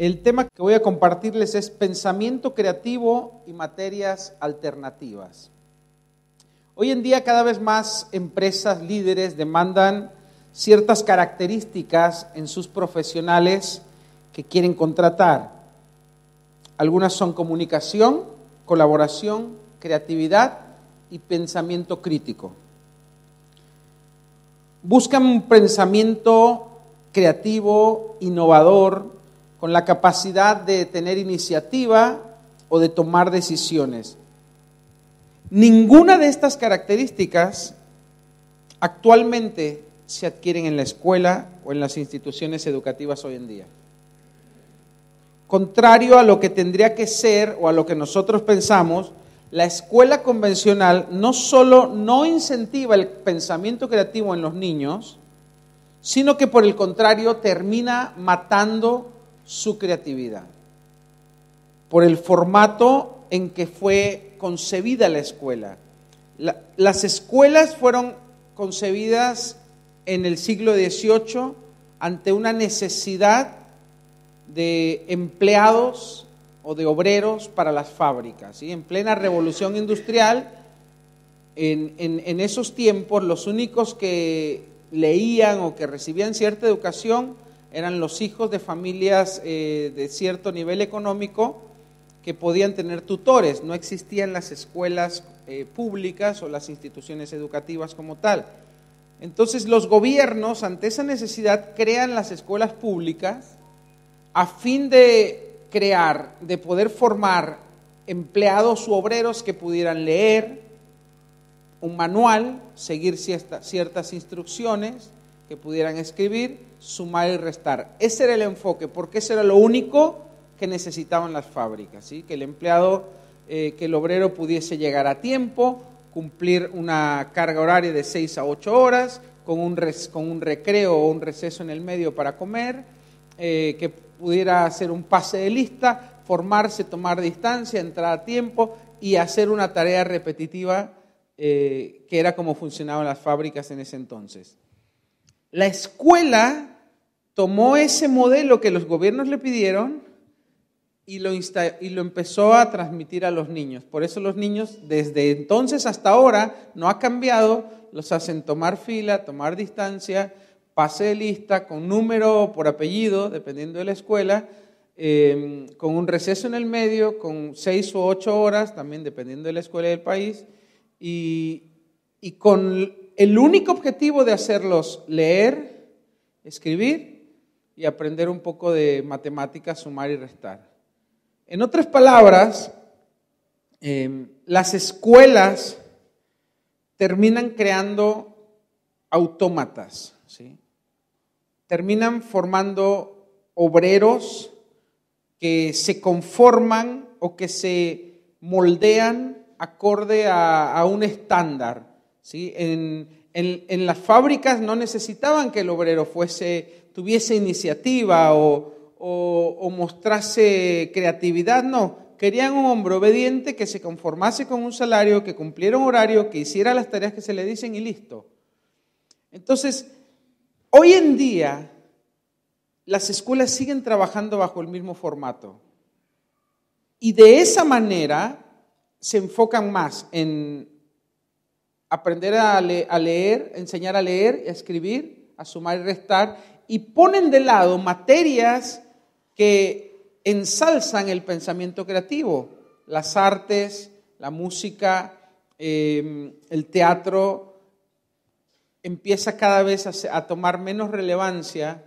El tema que voy a compartirles es pensamiento creativo y materias alternativas. Hoy en día cada vez más empresas líderes demandan ciertas características en sus profesionales que quieren contratar. Algunas son comunicación, colaboración, creatividad y pensamiento crítico. Buscan un pensamiento creativo, innovador, con la capacidad de tener iniciativa o de tomar decisiones. Ninguna de estas características actualmente se adquieren en la escuela o en las instituciones educativas hoy en día. Contrario a lo que tendría que ser o a lo que nosotros pensamos, la escuela convencional no solo no incentiva el pensamiento creativo en los niños, sino que por el contrario termina matando su creatividad. Por el formato en que fue concebida la escuela. Las escuelas fueron concebidas en el siglo XVIII ante una necesidad de empleados o de obreros para las fábricas, ¿sí? En plena revolución industrial, en esos tiempos, los únicos que leían o que recibían cierta educación eran los hijos de familias de cierto nivel económico que podían tener tutores. No existían las escuelas públicas o las instituciones educativas como tal. Entonces los gobiernos, ante esa necesidad, crean las escuelas públicas a fin de crear, de poder formar empleados u obreros que pudieran leer un manual, seguir ciertas instrucciones, que pudieran escribir, sumar y restar. Ese era el enfoque, porque ese era lo único que necesitaban las fábricas, ¿sí? Que el empleado, que el obrero pudiese llegar a tiempo, cumplir una carga horaria de 6 a 8 horas, con un recreo o un receso en el medio para comer, que pudiera hacer un pase de lista, formarse, tomar distancia, entrar a tiempo y hacer una tarea repetitiva, que era como funcionaban las fábricas en ese entonces. La escuela tomó ese modelo que los gobiernos le pidieron y lo empezó a transmitir a los niños. Por eso los niños, desde entonces hasta ahora, no ha cambiado, los hacen tomar fila, tomar distancia, pase de lista, con número por apellido, dependiendo de la escuela, con un receso en el medio, con 6 u 8 horas, también dependiendo de la escuela y del país, y con el único objetivo de hacerlos leer, escribir y aprender un poco de matemáticas, sumar y restar. En otras palabras, las escuelas terminan creando autómatas, ¿sí? Terminan formando obreros que se conforman o que se moldean acorde a un estándar, ¿sí? En las fábricas no necesitaban que el obrero tuviese iniciativa o mostrase creatividad, no. Querían un hombre obediente que se conformase con un salario, que cumpliera un horario, que hiciera las tareas que se le dicen y listo. Entonces, hoy en día, las escuelas siguen trabajando bajo el mismo formato. Y de esa manera se enfocan más en aprender a leer, enseñar a leer, a escribir, a sumar y restar, y ponen de lado materias que ensalzan el pensamiento creativo, las artes, la música, el teatro, empieza cada vez a tomar menos relevancia,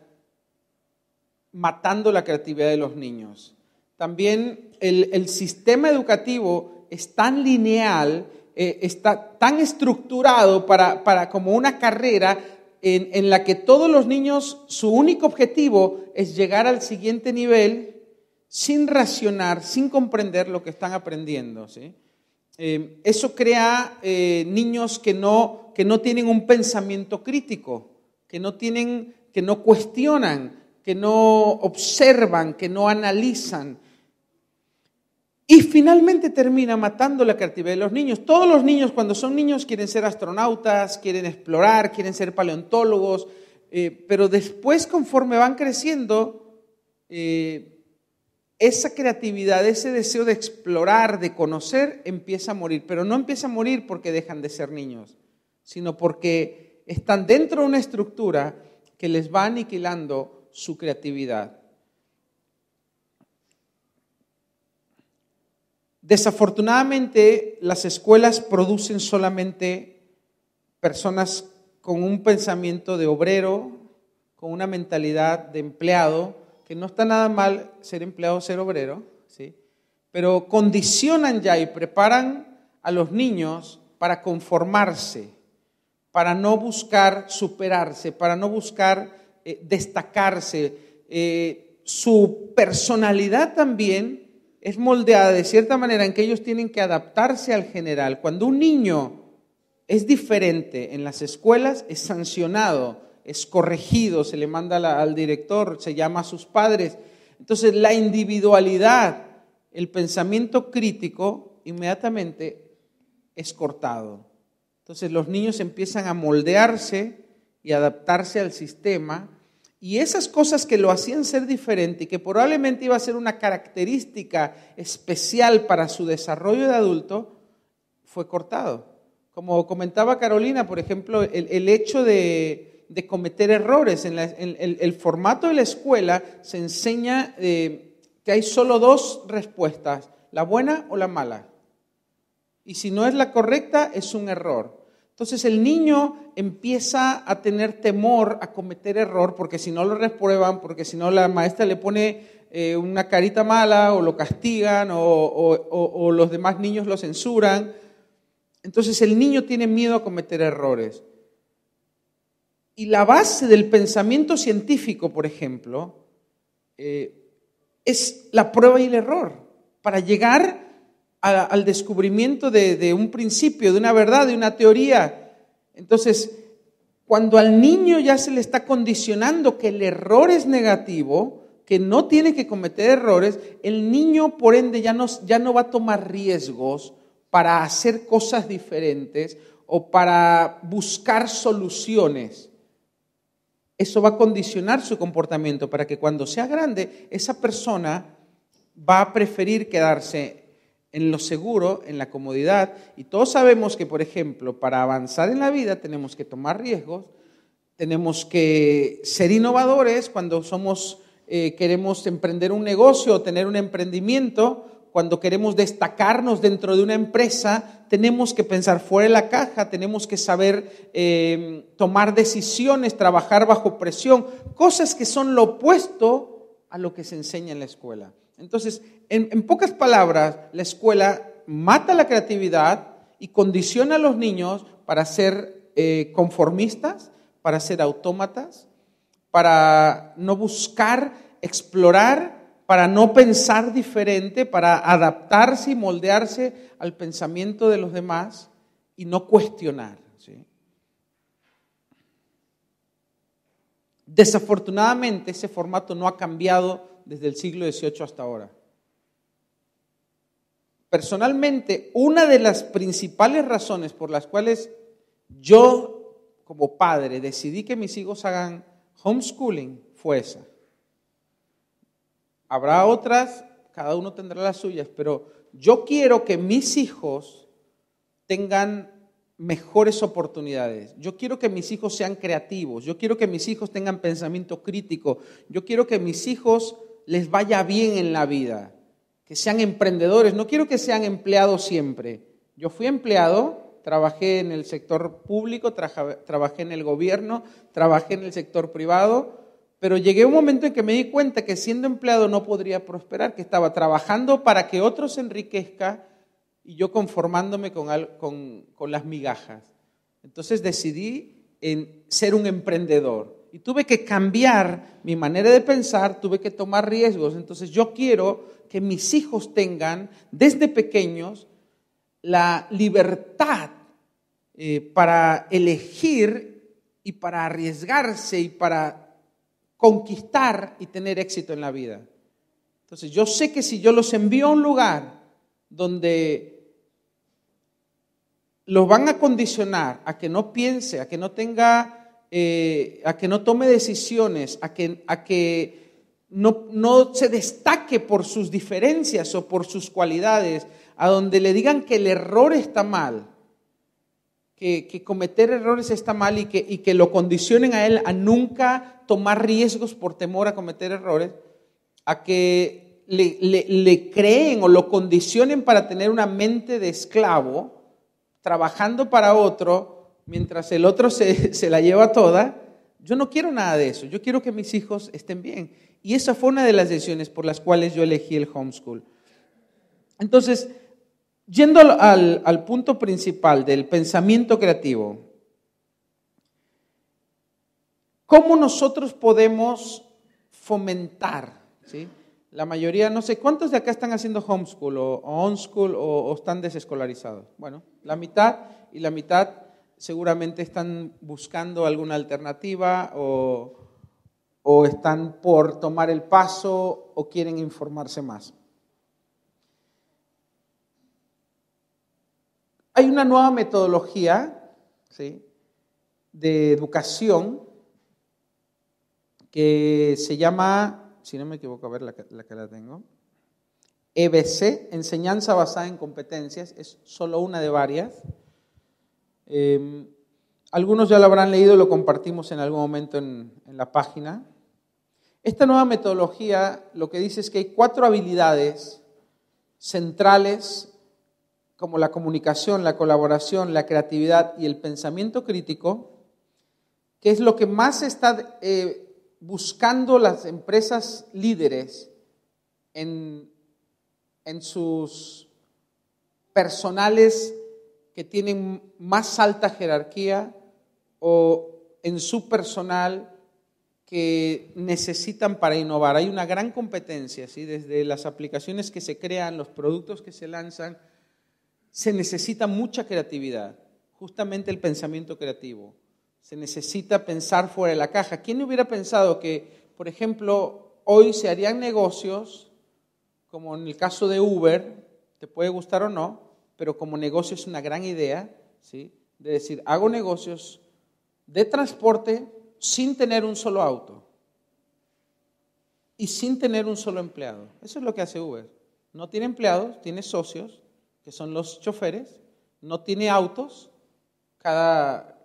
matando la creatividad de los niños. También el sistema educativo es tan lineal, está tan estructurado para como una carrera en la que todos los niños, su único objetivo es llegar al siguiente nivel sin racionar, sin comprender lo que están aprendiendo, ¿sí? Eso crea niños que no tienen un pensamiento crítico, que no cuestionan, que no observan, que no analizan. Y finalmente termina matando la creatividad de los niños. Todos los niños, cuando son niños, quieren ser astronautas, quieren explorar, quieren ser paleontólogos, pero después, conforme van creciendo, esa creatividad, ese deseo de explorar, de conocer, empieza a morir. Pero no empieza a morir porque dejan de ser niños, sino porque están dentro de una estructura que les va aniquilando su creatividad. Desafortunadamente, las escuelas producen solamente personas con un pensamiento de obrero, con una mentalidad de empleado, que no está nada mal ser empleado o ser obrero, ¿sí? Pero condicionan ya y preparan a los niños para conformarse, para no buscar superarse, para no buscar destacarse. Su personalidad también es moldeada de cierta manera en que ellos tienen que adaptarse al general. Cuando un niño es diferente en las escuelas, es sancionado, es corregido, se le manda al director, se llama a sus padres. Entonces la individualidad, el pensamiento crítico, inmediatamente es cortado. Entonces los niños empiezan a moldearse y adaptarse al sistema, y esas cosas que lo hacían ser diferente y que probablemente iba a ser una característica especial para su desarrollo de adulto, fue cortado. Como comentaba Carolina, por ejemplo, el hecho de cometer errores. En el formato de la escuela se enseña que hay solo dos respuestas, la buena o la mala. Y si no es la correcta, es un error. Entonces el niño empieza a tener temor a cometer error, porque si no lo reprueban, porque si no la maestra le pone una carita mala o lo castigan o los demás niños lo censuran. Entonces el niño tiene miedo a cometer errores. Y la base del pensamiento científico, por ejemplo, es la prueba y el error, para llegar al descubrimiento de un principio, de una verdad, de una teoría. Entonces, cuando al niño ya se le está condicionando que el error es negativo, que no tiene que cometer errores, el niño, por ende, ya no va a tomar riesgos para hacer cosas diferentes o para buscar soluciones. Eso va a condicionar su comportamiento para que cuando sea grande, esa persona va a preferir quedarse en lo seguro, en la comodidad. Y todos sabemos que, por ejemplo, para avanzar en la vida tenemos que tomar riesgos, tenemos que ser innovadores cuando queremos emprender un negocio o tener un emprendimiento. Cuando queremos destacarnos dentro de una empresa, tenemos que pensar fuera de la caja, tenemos que saber tomar decisiones, trabajar bajo presión, cosas que son lo opuesto a lo que se enseña en la escuela. Entonces, en pocas palabras, la escuela mata la creatividad y condiciona a los niños para ser conformistas, para ser autómatas, para no buscar, explorar, para no pensar diferente, para adaptarse y moldearse al pensamiento de los demás y no cuestionar, ¿sí? Desafortunadamente, ese formato no ha cambiado desde el siglo XVIII hasta ahora. Personalmente, una de las principales razones por las cuales yo, como padre, decidí que mis hijos hagan homeschooling fue esa. Habrá otras, cada uno tendrá las suyas, pero yo quiero que mis hijos tengan mejores oportunidades. Yo quiero que mis hijos sean creativos. Yo quiero que mis hijos tengan pensamiento crítico. Yo quiero que mis hijos les vaya bien en la vida, que sean emprendedores. No quiero que sean empleados siempre. Yo fui empleado, trabajé en el sector público, trabajé en el gobierno, trabajé en el sector privado. Pero llegué a un momento en que me di cuenta que siendo empleado no podría prosperar, que estaba trabajando para que otros se enriquezcan y yo conformándome con las migajas. Entonces decidí en ser un emprendedor y tuve que cambiar mi manera de pensar, tuve que tomar riesgos. Entonces yo quiero que mis hijos tengan desde pequeños la libertad para elegir y para arriesgarse y para conquistar y tener éxito en la vida. Entonces yo sé que si yo los envío a un lugar donde los van a condicionar a que no piense, a que no tenga, a que no tome decisiones, a que no se destaque por sus diferencias o por sus cualidades, a donde le digan que el error está mal, que cometer errores está mal y que lo condicionen a él a nunca tomar riesgos por temor a cometer errores, a que le creen o lo condicionen para tener una mente de esclavo, trabajando para otro, mientras el otro se la lleva toda. Yo no quiero nada de eso, yo quiero que mis hijos estén bien. Y esa fue una de las decisiones por las cuales yo elegí el homeschool. Entonces, yendo al punto principal del pensamiento creativo, ¿cómo nosotros podemos fomentar? ¿Sí? La mayoría, no sé, ¿cuántos de acá están haciendo homeschool o on-school o están desescolarizados? Bueno, la mitad y la mitad seguramente están buscando alguna alternativa o están por tomar el paso o quieren informarse más. Hay una nueva metodología, ¿sí?, de educación que se llama, si no me equivoco, a ver la que la tengo, EBC, Enseñanza Basada en Competencias, es solo una de varias. Algunos ya lo habrán leído, lo compartimos en algún momento en la página. Esta nueva metodología lo que dice es que hay 4 habilidades centrales como la comunicación, la colaboración, la creatividad y el pensamiento crítico, que es lo que más está buscando las empresas líderes en sus personales que tienen más alta jerarquía o en su personal que necesitan para innovar. Hay una gran competencia, ¿sí? Desde las aplicaciones que se crean, los productos que se lanzan, se necesita mucha creatividad, justamente el pensamiento creativo. Se necesita pensar fuera de la caja. ¿Quién hubiera pensado que, por ejemplo, hoy se harían negocios, como en el caso de Uber, te puede gustar o no, pero como negocio es una gran idea, ¿sí?, de decir, hago negocios de transporte sin tener un solo auto y sin tener un solo empleado. Eso es lo que hace Uber. No tiene empleados, tiene socios, que son los choferes, no tiene autos, cada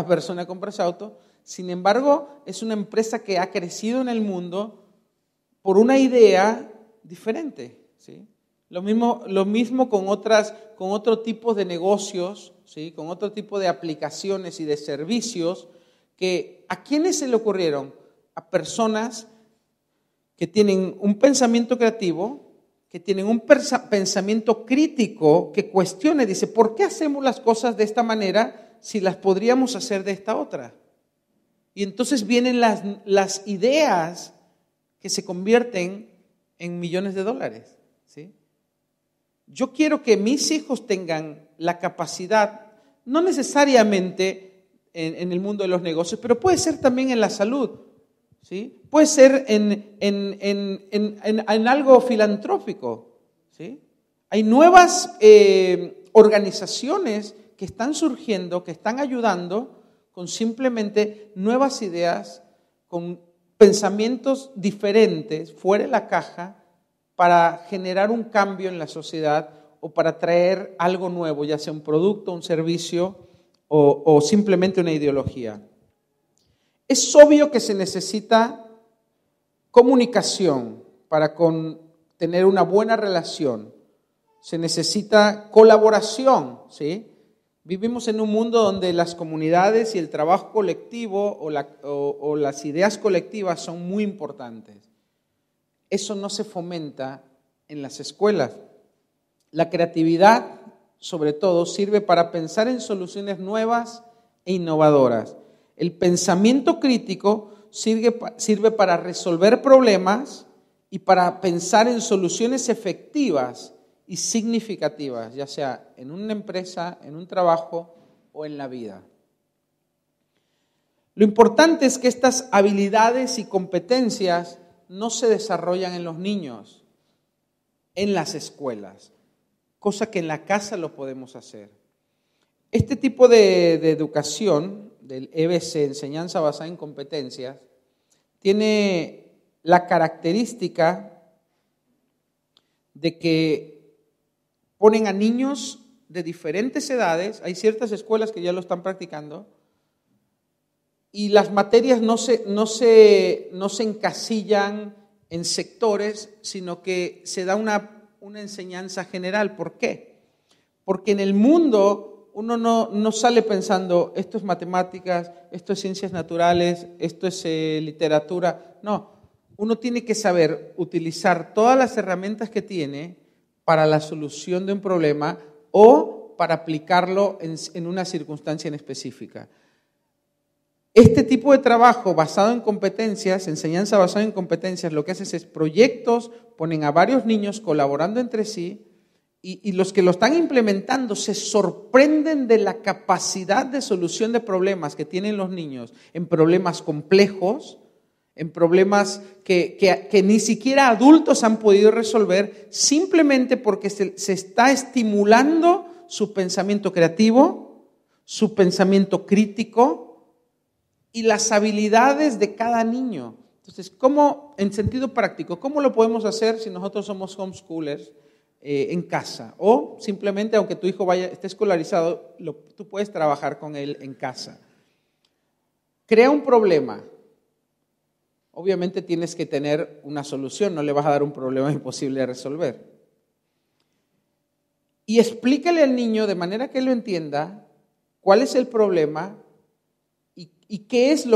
persona compra ese auto. Sin embargo, es una empresa que ha crecido en el mundo por una idea diferente, ¿sí? Lo mismo con otro tipo de negocios, ¿sí?, con otro tipo de aplicaciones y de servicios que ¿a quiénes se le ocurrieron? A personas que tienen un pensamiento creativo, que tienen un pensamiento crítico que cuestiona y dice, ¿por qué hacemos las cosas de esta manera si las podríamos hacer de esta otra? Y entonces vienen las ideas que se convierten en millones de dólares, ¿sí? Yo quiero que mis hijos tengan la capacidad, no necesariamente en el mundo de los negocios, pero puede ser también en la salud, ¿sí? Puede ser en algo filantrófico, ¿sí? Hay nuevas organizaciones que están surgiendo, que están ayudando con simplemente nuevas ideas, con pensamientos diferentes, fuera de la caja, para generar un cambio en la sociedad o para traer algo nuevo, ya sea un producto, un servicio o simplemente una ideología. Es obvio que se necesita comunicación para tener una buena relación. Se necesita colaboración, ¿sí? Vivimos en un mundo donde las comunidades y el trabajo colectivo o las ideas colectivas son muy importantes. Eso no se fomenta en las escuelas. La creatividad, sobre todo, sirve para pensar en soluciones nuevas e innovadoras. El pensamiento crítico sirve para resolver problemas y para pensar en soluciones efectivas y significativas, ya sea en una empresa, en un trabajo o en la vida. Lo importante es que estas habilidades y competencias no se desarrollan en los niños, en las escuelas, cosa que en la casa lo podemos hacer. Este tipo de educación, del EBC, Enseñanza Basada en Competencias, tiene la característica de que ponen a niños de diferentes edades, hay ciertas escuelas que ya lo están practicando, y las materias no se encasillan en sectores, sino que se da una enseñanza general. ¿Por qué? Porque en el mundo uno no sale pensando, esto es matemáticas, esto es ciencias naturales, esto es literatura. No, uno tiene que saber utilizar todas las herramientas que tiene para la solución de un problema o para aplicarlo en una circunstancia en específica. Este tipo de trabajo basado en competencias, enseñanza basada en competencias, lo que haces es proyectos, ponen a varios niños colaborando entre sí y los que lo están implementando se sorprenden de la capacidad de solución de problemas que tienen los niños en problemas complejos, en problemas que ni siquiera adultos han podido resolver, simplemente porque se está estimulando su pensamiento creativo, su pensamiento crítico y las habilidades de cada niño. Entonces, ¿cómo, en sentido práctico, cómo lo podemos hacer si nosotros somos homeschoolers en casa? O simplemente, aunque tu hijo esté escolarizado, tú puedes trabajar con él en casa. Crea un problema. Obviamente tienes que tener una solución, no le vas a dar un problema imposible de resolver. Y explícale al niño de manera que él lo entienda cuál es el problema y qué es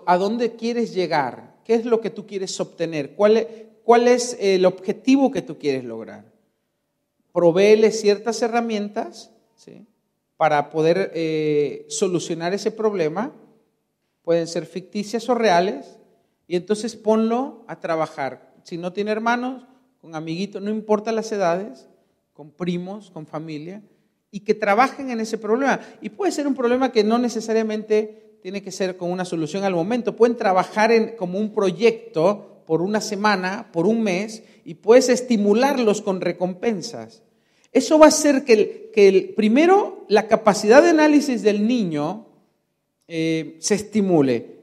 a dónde quieres llegar, qué es lo que tú quieres obtener, cuál es el objetivo que tú quieres lograr. Provéele ciertas herramientas, ¿sí?, para poder solucionar ese problema. Pueden ser ficticias o reales. Y entonces ponlo a trabajar. Si no tiene hermanos, con amiguitos, no importa las edades, con primos, con familia, y que trabajen en ese problema. Y puede ser un problema que no necesariamente tiene que ser con una solución al momento. Pueden trabajar como un proyecto por una semana, por un mes, y puedes estimularlos con recompensas. Eso va a hacer que primero, la capacidad de análisis del niño se estimule.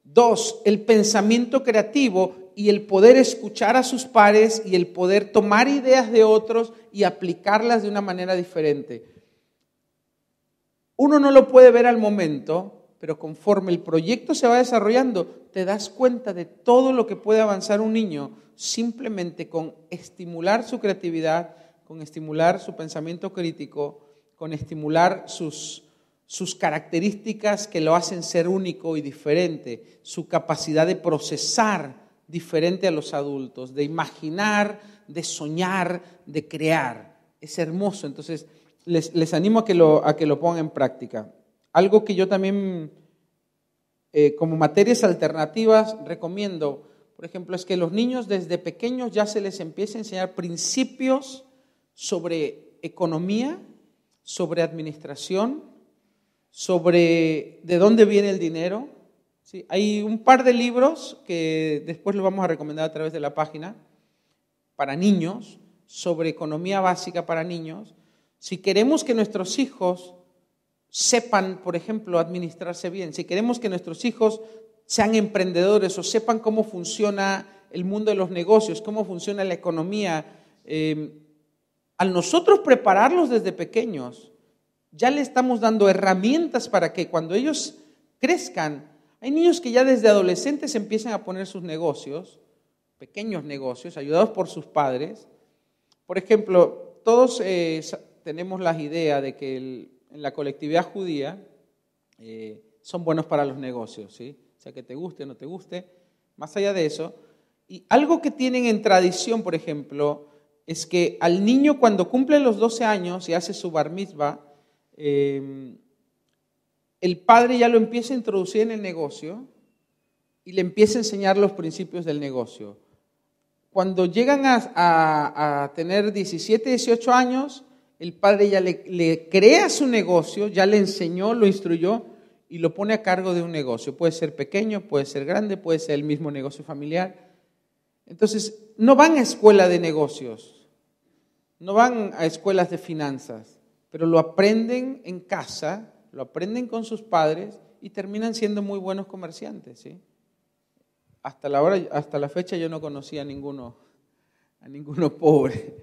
2, el pensamiento creativo y el poder escuchar a sus pares y el poder tomar ideas de otros y aplicarlas de una manera diferente. Uno no lo puede ver al momento, pero conforme el proyecto se va desarrollando, te das cuenta de todo lo que puede avanzar un niño simplemente con estimular su creatividad, con estimular su pensamiento crítico, con estimular sus características que lo hacen ser único y diferente, su capacidad de procesar diferente a los adultos, de imaginar, de soñar, de crear. Es hermoso. Entonces, les animo a que lo pongan en práctica. Algo que yo también, como materias alternativas, recomiendo, por ejemplo, es que los niños desde pequeños ya se les empiece a enseñar principios sobre economía, sobre administración, sobre de dónde viene el dinero. ¿Sí? Hay un par de libros que después los vamos a recomendar a través de la página para niños, sobre economía básica para niños. Si queremos que nuestros hijos sepan, por ejemplo, administrarse bien, si queremos que nuestros hijos sean emprendedores o sepan cómo funciona el mundo de los negocios, cómo funciona la economía, al nosotros prepararlos desde pequeños, ya le estamos dando herramientas para que cuando ellos crezcan, hay niños que ya desde adolescentes empiezan a poner sus negocios, pequeños negocios, ayudados por sus padres. Por ejemplo, todos tenemos la idea de que en la colectividad judía son buenos para los negocios, ¿sí? O sea, que te guste o no te guste, más allá de eso. Y algo que tienen en tradición, por ejemplo, es que al niño cuando cumple los 12 años y hace su bar mitzvah, el padre ya lo empieza a introducir en el negocio y le empieza a enseñar los principios del negocio. Cuando llegan a tener 17, 18 años, el padre ya le crea su negocio, ya le enseñó, lo instruyó y lo pone a cargo de un negocio. Puede ser pequeño, puede ser grande, puede ser el mismo negocio familiar. Entonces, no van a escuela de negocios, no van a escuelas de finanzas, pero lo aprenden en casa, lo aprenden con sus padres y terminan siendo muy buenos comerciantes, ¿sí? hasta la fecha yo no conocía a ninguno pobre,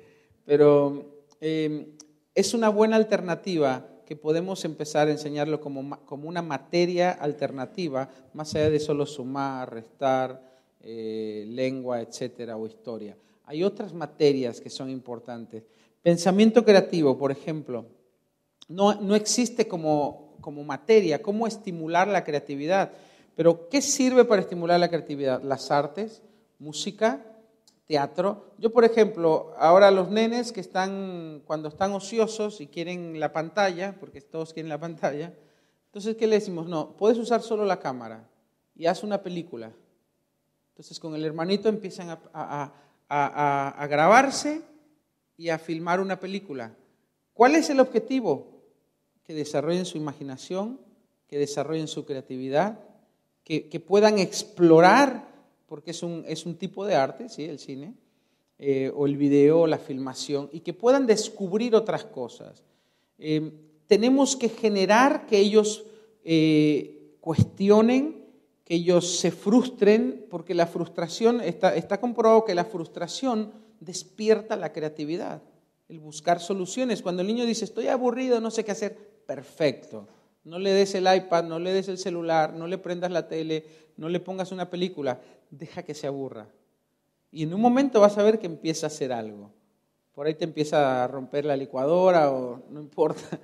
pero es una buena alternativa que podemos empezar a enseñarlo como una materia alternativa, más allá de solo sumar, restar, lengua, etcétera, o historia. Hay otras materias que son importantes. Pensamiento creativo, por ejemplo, no existe como materia. ¿Cómo estimular la creatividad? Pero ¿qué sirve para estimular la creatividad? Las artes, música, teatro. Yo, por ejemplo, ahora los nenes que cuando están ociosos y quieren la pantalla, porque todos quieren la pantalla, entonces, ¿qué le decimos? No, puedes usar solo la cámara y haz una película. Entonces, con el hermanito empiezan a grabarse y a filmar una película. ¿Cuál es el objetivo? Que desarrollen su imaginación, que desarrollen su creatividad, que puedan explorar, porque es un tipo de arte, ¿sí? El cine, o el video, o la filmación, y que puedan descubrir otras cosas. Tenemos que generar que ellos cuestionen, que ellos se frustren, porque la frustración, está comprobado que la frustración despierta la creatividad, el buscar soluciones. Cuando el niño dice, estoy aburrido, no sé qué hacer, perfecto. No le des el iPad, no le des el celular, no le prendas la tele, no le pongas una película, deja que se aburra. Y en un momento vas a ver que empieza a hacer algo. Por ahí te empieza a romper la licuadora o no importa.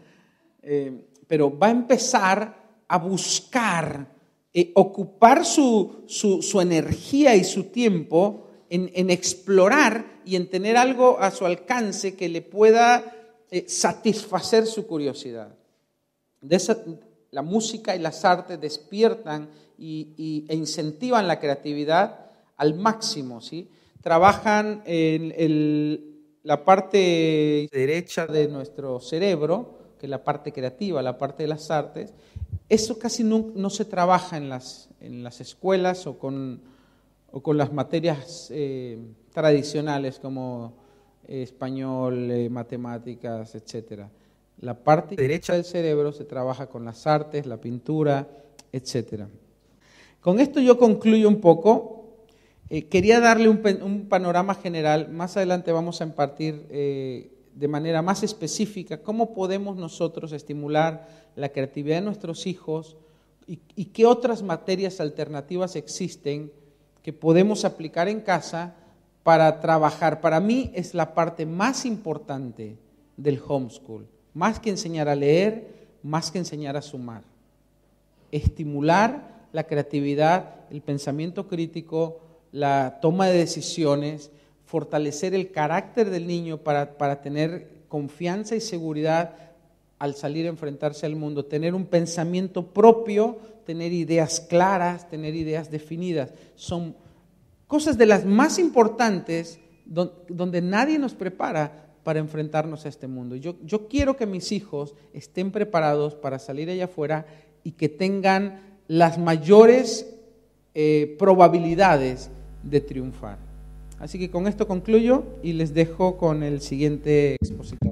Pero va a empezar a buscar, ocupar su energía y su tiempo en explorar y en tener algo a su alcance que le pueda satisfacer su curiosidad. La música y las artes despiertan e incentivan la creatividad al máximo, ¿sí? Trabajan en la parte derecha de nuestro cerebro, que es la parte creativa, la parte de las artes. Eso casi no se trabaja en las escuelas o con las materias tradicionales como español, matemáticas, etcétera. La parte derecha del cerebro se trabaja con las artes, la pintura, etcétera. Con esto yo concluyo un poco. Quería darle un panorama general. Más adelante vamos a impartir de manera más específica cómo podemos nosotros estimular la creatividad de nuestros hijos y qué otras materias alternativas existen que podemos aplicar en casa para trabajar. Para mí es la parte más importante del homeschool. Más que enseñar a leer, más que enseñar a sumar. Estimular la creatividad, el pensamiento crítico, la toma de decisiones, fortalecer el carácter del niño para tener confianza y seguridad al salir a enfrentarse al mundo, tener un pensamiento propio, tener ideas claras, tener ideas definidas. Son cosas de las más importantes donde nadie nos prepara para enfrentarnos a este mundo. Yo quiero que mis hijos estén preparados para salir allá afuera y que tengan las mayores probabilidades de triunfar. Así que con esto concluyo y les dejo con el siguiente expositor.